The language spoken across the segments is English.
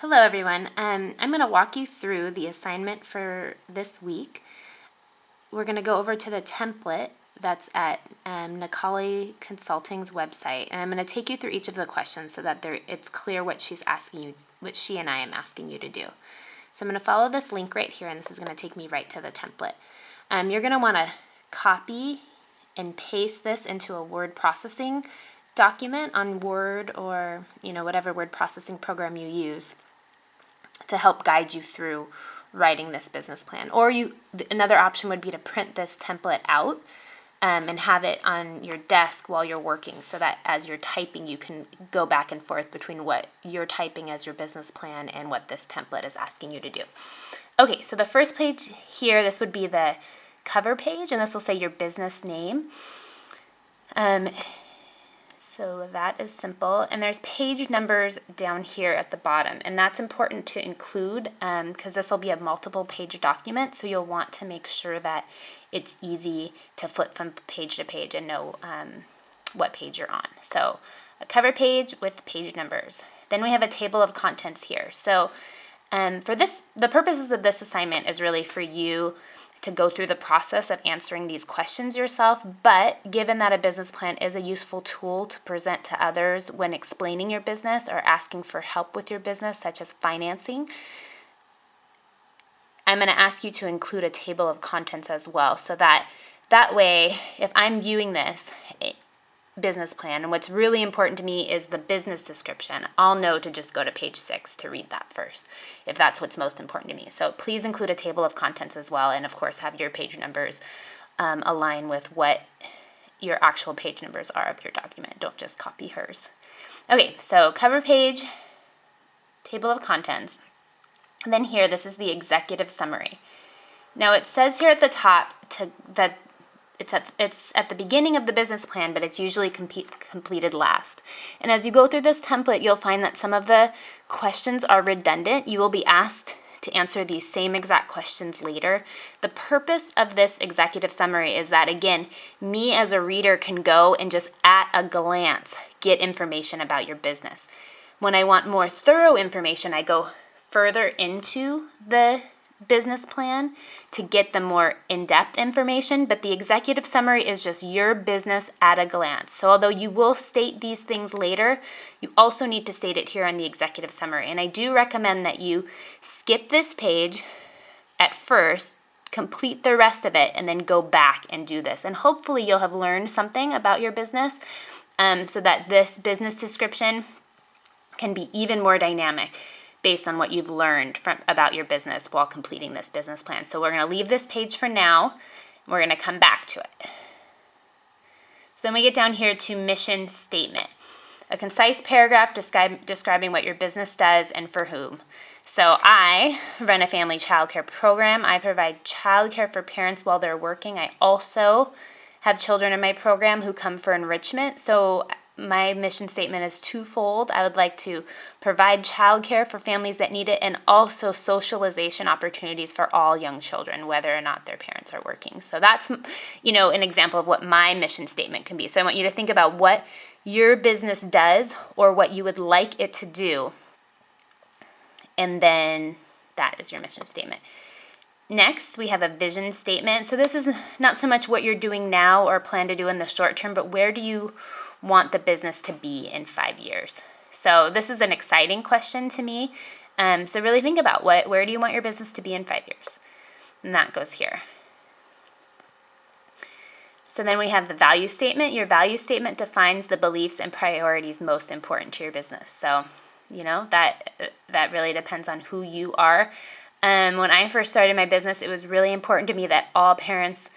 Hello everyone. I'm going to walk you through the assignment for this week. We're going to go over to the template that's at Nakali Consulting's website, and I'm going to take you through each of the questions so that it's clear what she's asking you, what she and I am asking you to do. So I'm going to follow this link right here, and this is going to take me right to the template. You're going to want to copy and paste this into a word processing document on Word or whatever word processing program you use to help guide you through writing this business plan. Or another option would be to print this template out and have it on your desk while you're working, so that as you're typing you can go back and forth between what you're typing as your business plan and what this template is asking you to do. Okay, so the first page here, this would be the cover page, and this will say your business name. So that is simple. And there's page numbers down here at the bottom. And that's important to include because this will be a multiple page document. So you'll want to make sure that it's easy to flip from page to page and know what page you're on. So a cover page with page numbers. Then we have a table of contents here. So for this, the purposes of this assignment is really for you to go through the process of answering these questions yourself, but given that a business plan is a useful tool to present to others when explaining your business or asking for help with your business, such as financing, I'm going to ask you to include a table of contents as well, so that way, if I'm viewing this business plan, and what's really important to me is the business description, I'll know to just go to page 6 to read that first, if that's what's most important to me. So please include a table of contents as well, and of course have your page numbers align with what your actual page numbers are of your document. Don't just copy hers. Okay, so cover page, table of contents, and then here, this is the executive summary. Now it says here at the top that it's at the beginning of the business plan, but it's usually completed last. And as you go through this template, you'll find that some of the questions are redundant. You will be asked to answer these same exact questions later. The purpose of this executive summary is that, again, me as a reader can go and just at a glance get information about your business. When I want more thorough information, I go further into the business plan to get the more in-depth information, but the executive summary is just your business at a glance. So although you will state these things later, you also need to state it here on the executive summary. And I do recommend that you skip this page at first, complete the rest of it, and then go back and do this. And hopefully you'll have learned something about your business so that this business description can be even more dynamic based on what you've learned about your business while completing this business plan. So we're going to leave this page for now. And we're going to come back to it. So then we get down here to mission statement, a concise paragraph describing what your business does and for whom. So I run a family childcare program. I provide childcare for parents while they're working. I also have children in my program who come for enrichment. So my mission statement is twofold. I would like to provide childcare for families that need it, and also socialization opportunities for all young children, whether or not their parents are working. So that's, an example of what my mission statement can be. So I want you to think about what your business does or what you would like it to do, and then that is your mission statement. Next, we have a vision statement. So this is not so much what you're doing now or plan to do in the short term, but where do you want the business to be in 5 years? So this is an exciting question to me. So really think about where do you want your business to be in 5 years? And that goes here. So then we have the value statement. Your value statement defines the beliefs and priorities most important to your business. So, that really depends on who you are. When I first started my business, it was really important to me that all parents,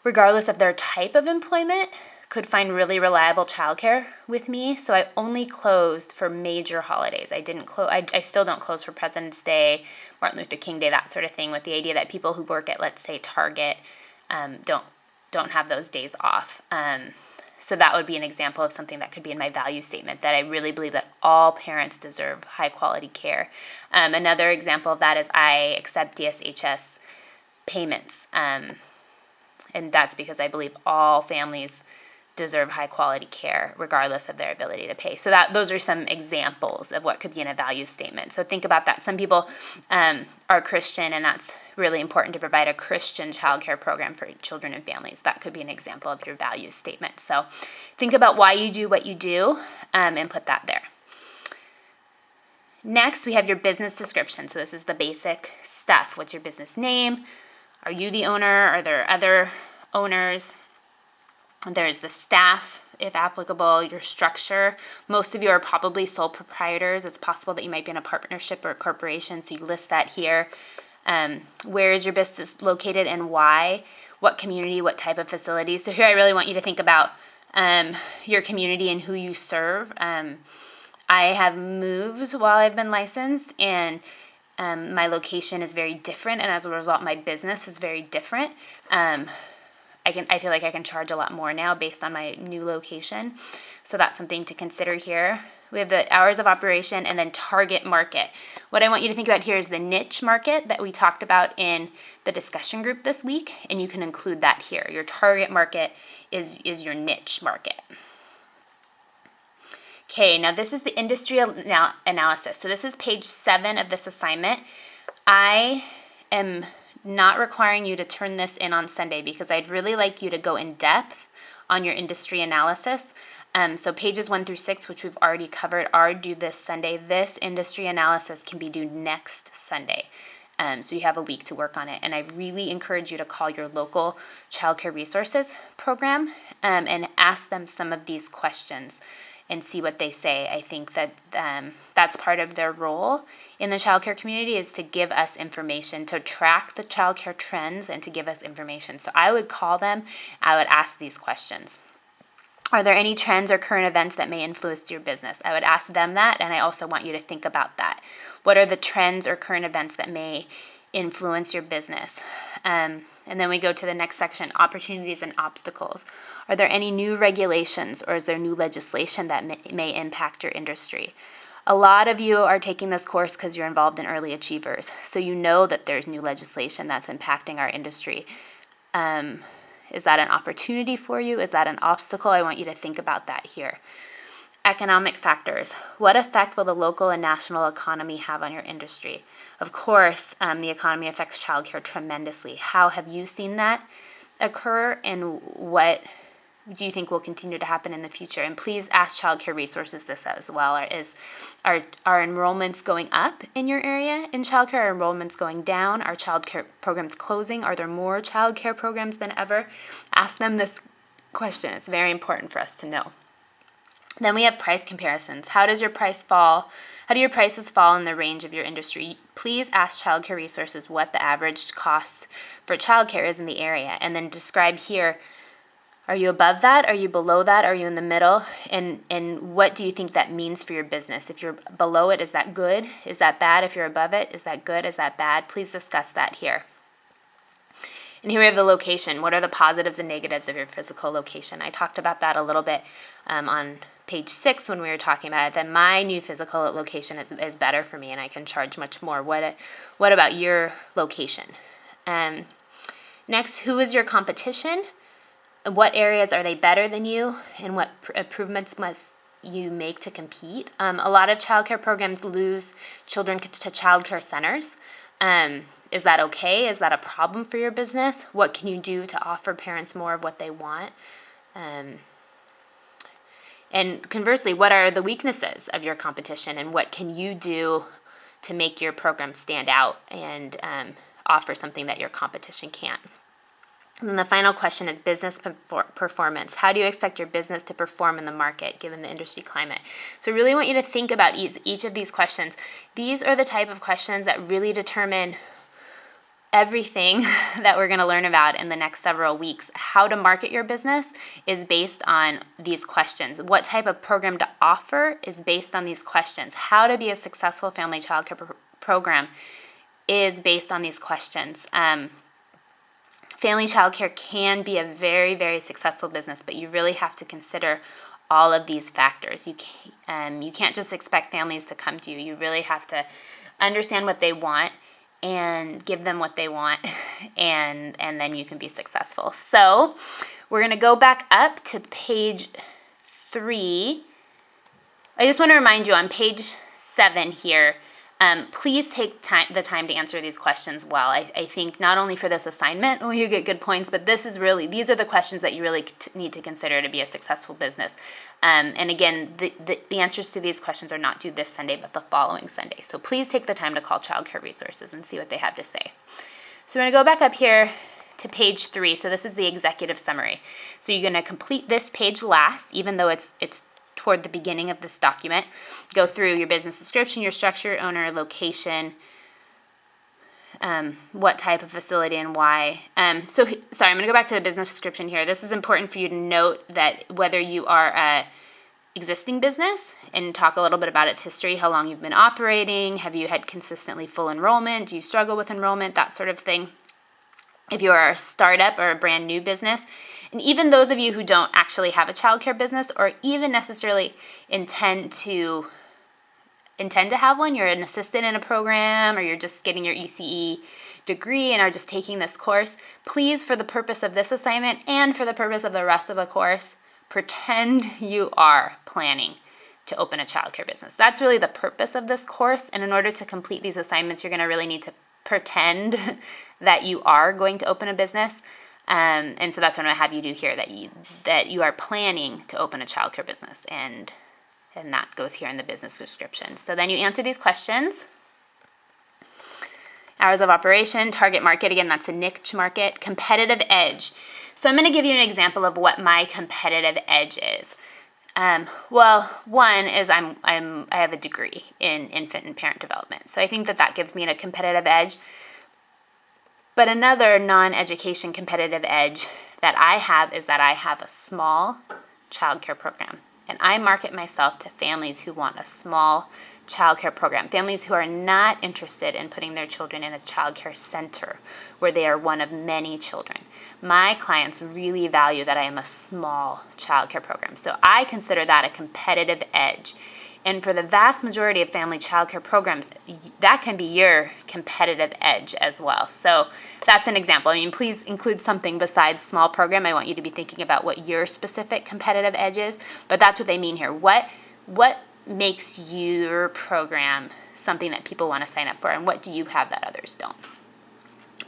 regardless of their type of employment, could find really reliable childcare with me. So I only closed for major holidays. I still don't close for President's Day, Martin Luther King Day, that sort of thing, with the idea that people who work at, let's say, Target don't have those days off. So that would be an example of something that could be in my value statement, that I really believe that all parents deserve high quality care. Another example of that is I accept DSHS payments. And that's because I believe all families deserve high quality care regardless of their ability to pay. So those are some examples of what could be in a value statement. So think about that. Some people are Christian, and that's really important to provide a Christian childcare program for children and families. That could be an example of your value statement. So think about why you do what you do, and put that there. Next, we have your business description. So this is the basic stuff. What's your business name? Are you the owner? Are there other owners? There's the staff, if applicable, your structure. Most of you are probably sole proprietors. It's possible that you might be in a partnership or a corporation, so you list that here. Where is your business located and why? What community, what type of facilities? So here I really want you to think about your community and who you serve. I have moved while I've been licensed, and my location is very different, and as a result, my business is very different. I feel like I can charge a lot more now based on my new location. So that's something to consider here. We have the hours of operation and then target market. What I want you to think about here is the niche market that we talked about in the discussion group this week, and you can include that here. Your target market is your niche market. Okay, now this is the industry analysis. So this is page 7 of this assignment. I am not requiring you to turn this in on Sunday because I'd really like you to go in depth on your industry analysis. So pages 1 through 6, which we've already covered, are due this Sunday. This industry analysis can be due next Sunday. So you have a week to work on it. And I really encourage you to call your local childcare resources program and ask them some of these questions and see what they say. I think that that's part of their role in the childcare community, is to give us information, to track the childcare trends and to give us information. So I would call them, I would ask these questions. Are there any trends or current events that may influence your business? I would ask them that, and I also want you to think about that. What are the trends or current events that may influence your business? And then we go to the next section, opportunities and obstacles. Are there any new regulations or is there new legislation that may impact your industry? A lot of you are taking this course because you're involved in early achievers, so you know that there's new legislation that's impacting our industry. Is that an opportunity for you? Is that an obstacle? I want you to think about that here. Economic factors. What effect will the local and national economy have on your industry? Of course, the economy affects childcare tremendously. How have you seen that occur, and what do you think will continue to happen in the future? And please ask childcare resources this as well. Are enrollments going up in your area in childcare? Are enrollments going down? Are childcare programs closing? Are there more childcare programs than ever? Ask them this question. It's very important for us to know. Then we have price comparisons. How does your price fall? How do your prices fall in the range of your industry? Please ask childcare resources what the average cost for childcare is in the area, and then describe here, are you above that? Are you below that? Are you in the middle? And what do you think that means for your business? If you're below it, is that good? Is that bad? If you're above it, is that good? Is that bad? Please discuss that here. And here we have the location. What are the positives and negatives of your physical location? I talked about that a little bit on page 6 when we were talking about it, that my new physical location is better for me and I can charge much more. What about your location? Next, who is your competition? What areas are they better than you? And what improvements must you make to compete? A lot of childcare programs lose children to childcare centers. Is that okay? Is that a problem for your business? What can you do to offer parents more of what they want? And conversely, what are the weaknesses of your competition, and what can you do to make your program stand out and offer something that your competition can't? And then the final question is business performance. How do you expect your business to perform in the market given the industry climate? So I really want you to think about each of these questions. These are the type of questions that really determine everything that we're going to learn about in the next several weeks. How to market your business is based on these questions. What type of program to offer is based on these questions. How to be a successful family childcare program is based on these questions. Family childcare can be a very, very successful business, but you really have to consider all of these factors. You can't just expect families to come to you. You really have to understand what they want and give them what they want, and then you can be successful. So We're going to go back up to page 3. I just want to remind you on page 7 here, please take the time to answer these questions well. I think not only for this assignment will you get good points, but these are the questions that you really need to consider to be a successful business. And again, the answers to these questions are not due this Sunday, but the following Sunday. So please take the time to call Childcare Resources and see what they have to say. So we're going to go back up here to page 3. So this is the executive summary. So you're going to complete this page last, even though it's toward the beginning of this document. Go through your business description, your structure, owner, location, what type of facility and why. I'm going to go back to the business description here. This is important for you to note that whether you are a existing business and talk a little bit about its history, how long you've been operating, have you had consistently full enrollment, do you struggle with enrollment, that sort of thing. If you are a startup or a brand new business, and even those of you who don't actually have a childcare business or even necessarily intend to have one, you're an assistant in a program or you're just getting your ECE degree and are just taking this course, please, for the purpose of this assignment and for the purpose of the rest of the course, pretend you are planning to open a childcare business. That's really the purpose of this course, and in order to complete these assignments, you're going to really need to pretend that you are going to open a business. And so that's what I'm going to have you do here, that you are planning to open a childcare business, and that goes here in the business description. So then you answer these questions. Hours of operation, target market, again, that's a niche market. Competitive edge. So I'm going to give you an example of what my competitive edge is. Well, one is I have a degree in infant and parent development. So I think that gives me a competitive edge. But another non-education competitive edge that I have is that I have a small childcare program. And I market myself to families who want a small childcare program, families who are not interested in putting their children in a childcare center where they are one of many children. My clients really value that I am a small childcare program. So I consider that a competitive edge. And for the vast majority of family childcare programs, that can be your competitive edge as well. So that's an example. I mean, please include something besides small program. I want you to be thinking about what your specific competitive edge is, but that's what they mean here. What makes your program something that people want to sign up for, and what do you have that others don't?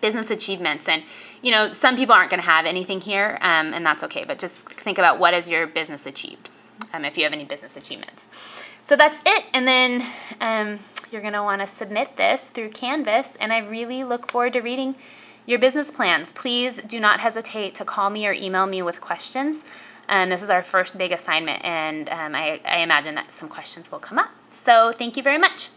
Business achievements, and some people aren't going to have anything here, and that's okay, but just think about what is your business achieved, if you have any business achievements. So that's it, and then you're going to want to submit this through Canvas, and I really look forward to reading your business plans. Please do not hesitate to call me or email me with questions. This is our first big assignment, and I imagine that some questions will come up. So thank you very much.